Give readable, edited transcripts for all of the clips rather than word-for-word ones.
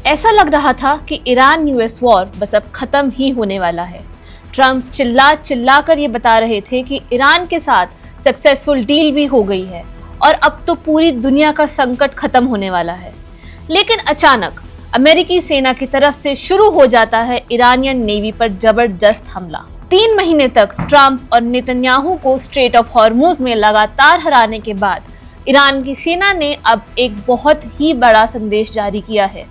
ऐसा लग रहा था कि ईरान यूएस वॉर बस अब खत्म ही होने वाला है। ट्रंप चिल्ला चिल्ला कर ये बता रहे थे कि ईरान के साथ सक्सेसफुल डील भी हो गई है और अब तो पूरी दुनिया का संकट खत्म होने वाला है। लेकिन अचानक अमेरिकी सेना की तरफ से शुरू हो जाता है ईरानियन नेवी पर जबरदस्त हमला। 3 महीने तक ट्रंप और नेतन्याहू को स्ट्रेट ऑफ हॉर्मुज में लगातार हराने के बाद ईरान की सेना ने अब एक बहुत ही बड़ा संदेश जारी किया है,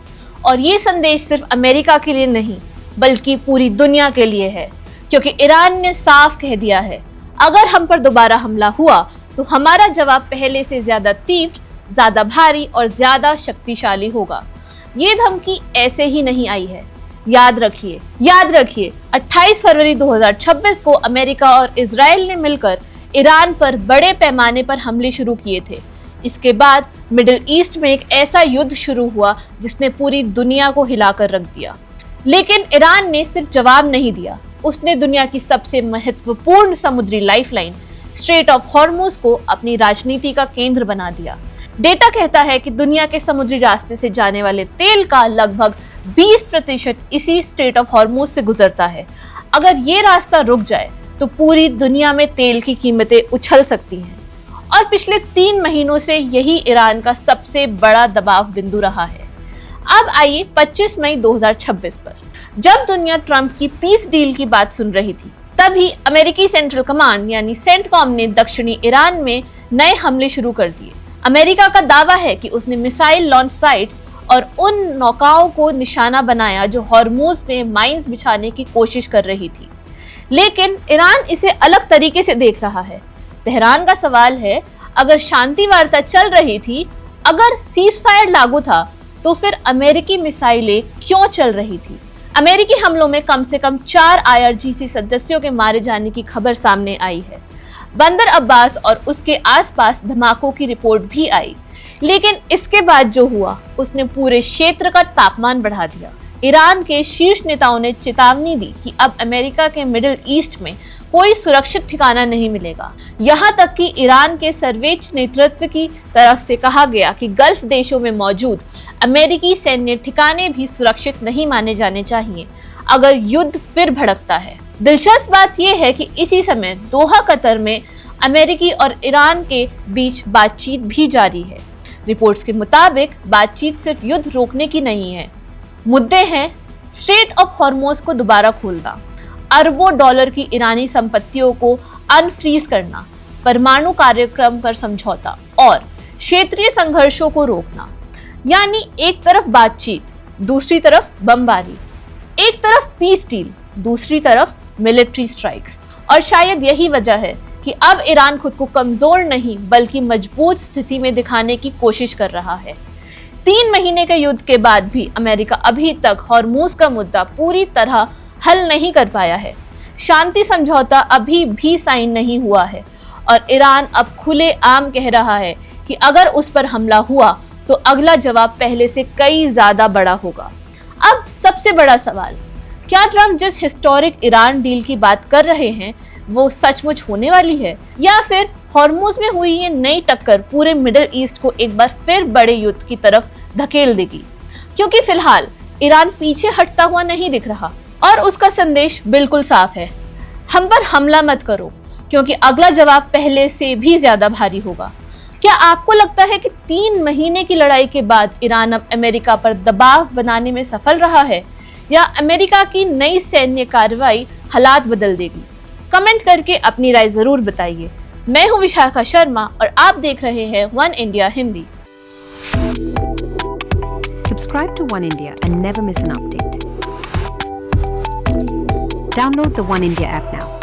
और ये संदेश सिर्फ अमेरिका के लिए नहीं बल्कि पूरी दुनिया के लिए है, क्योंकि ईरान ने साफ कह दिया है, अगर हम पर दोबारा हमला हुआ तो हमारा जवाब पहले से ज्यादा तीव्र, ज्यादा भारी और ज्यादा शक्तिशाली होगा। ये धमकी ऐसे ही नहीं आई है। याद रखिए 28 फरवरी 2026 को अमेरिका और इजराइल ने मिलकर ईरान पर बड़े पैमाने पर हमले शुरू किए थे। इसके बाद मिडिल ईस्ट में एक ऐसा युद्ध शुरू हुआ जिसने पूरी दुनिया को हिलाकर रख दिया। लेकिन ईरान ने सिर्फ जवाब नहीं दिया, उसने दुनिया की सबसे महत्वपूर्ण समुद्री लाइफलाइन स्ट्रेट ऑफ हॉर्मुज को अपनी राजनीति का केंद्र बना दिया। डेटा कहता है कि दुनिया के समुद्री रास्ते से जाने वाले तेल का लगभग 20% इसी स्ट्रेट ऑफ हॉर्मुज से गुजरता है। अगर ये रास्ता रुक जाए तो पूरी दुनिया में तेल की कीमतें उछल सकती हैं, और पिछले 3 महीनों से यही ईरान का सबसे बड़ा दबाव बिंदु रहा है। अब आइए 25 मई 2026 पर, जब दुनिया ट्रंप की पीस डील की बात सुन रही थी, तभी अमेरिकी सेंट्रल कमांड यानी सेंटकॉम ने दक्षिणी ईरान में नए हमले शुरू कर दिए। अमेरिका का दावा है कि उसने मिसाइल लॉन्च साइट्स और उन नौकाओं को निशाना बनाया जो हॉर्मुज में माइंस बिछाने की कोशिश कर रही थी। लेकिन ईरान इसे अलग तरीके से देख रहा है। तेहरान का सवाल है, अगर शांति वार्ता चल रही थी, अगर सीज फायर लागू था, तो फिर अमेरिकी मिसाइलें क्यों चल रही थी? अमेरिकी हमलों में कम से कम 4 IRGC सदस्यों के मारे जाने की खबर सामने आई है। बंदर अब्बास और उसके आसपास धमाकों की रिपोर्ट भी आई। लेकिन इसके बाद जो हुआ उसने पूरे क्षेत्र का तापमान बढ़ा दिया। ईरान के शीर्ष नेताओं ने चेतावनी दी कि अब अमेरिका के मिडिल ईस्ट में कोई सुरक्षित ठिकाना नहीं मिलेगा। यहाँ तक कि ईरान के सर्वोच्च नेतृत्व की तरफ से कहा गया कि गल्फ देशों में मौजूद अमेरिकी सैन्य ठिकाने भी सुरक्षित नहीं माने जाने चाहिए अगर युद्ध फिर भड़कता है। दिलचस्प बात यह है कि इसी समय दोहा कतर में अमेरिकी और ईरान के बीच बातचीत भी जारी है। रिपोर्ट्स के मुताबिक बातचीत सिर्फ युद्ध रोकने की नहीं है। मुद्दे हैं स्ट्रेट ऑफ हॉर्मुज को दोबारा खोलना, अरबों डॉलर की ईरानी संपत्तियों को अनफ्रीज करना, परमाणु कार्यक्रम पर समझौता और क्षेत्रीय संघर्षों को रोकना। यानी एक तरफ बातचीत, दूसरी तरफ बमबारी, एक तरफ पीस डील, दूसरी तरफ मिलिट्री स्ट्राइक्स। और शायद यही वजह है कि अब ईरान खुद को कमजोर नहीं बल्कि मजबूत स्थिति में दिखाने की कोशिश कर रहा है। 3 महीने के युद्ध के बाद भी अमेरिका अभी तक हॉर्मुज का मुद्दा पूरी तरह हल नहीं कर पाया है। शांति समझौता अभी भी साइन नहीं हुआ है, और ईरान अब खुलेआम कह रहा है कि अगर उस पर हमला हुआ तो अगला जवाब पहले से कई ज्यादा बड़ा होगा। अब सबसे बड़ा सवाल, क्या ट्रंप जिस हिस्टोरिक ईरान डील की बात कर रहे हैं वो सचमुच होने वाली है, या फिर हॉर्मुज में हुई ये नई टक्कर पूरे मिडिल ईस्ट को एक बार फिर बड़े युद्ध की तरफ धकेल देगी? क्योंकि फिलहाल ईरान पीछे हटता हुआ नहीं दिख रहा और उसका संदेश बिल्कुल साफ है, हम पर हमला मत करो, क्योंकि अगला जवाब पहले से भी ज्यादा भारी होगा। क्या आपको लगता है कि 3 महीने की लड़ाई के बाद ईरान अब अमेरिका पर दबाव बनाने में सफल रहा है, या अमेरिका की नई सैन्य कार्रवाई हालात बदल देगी? कमेंट करके अपनी राय जरूर बताइए। मैं हूं विशाखा शर्मा और आप देख रहे हैं one India Hindi. Subscribe to One India and never miss an update. Download the One India app now.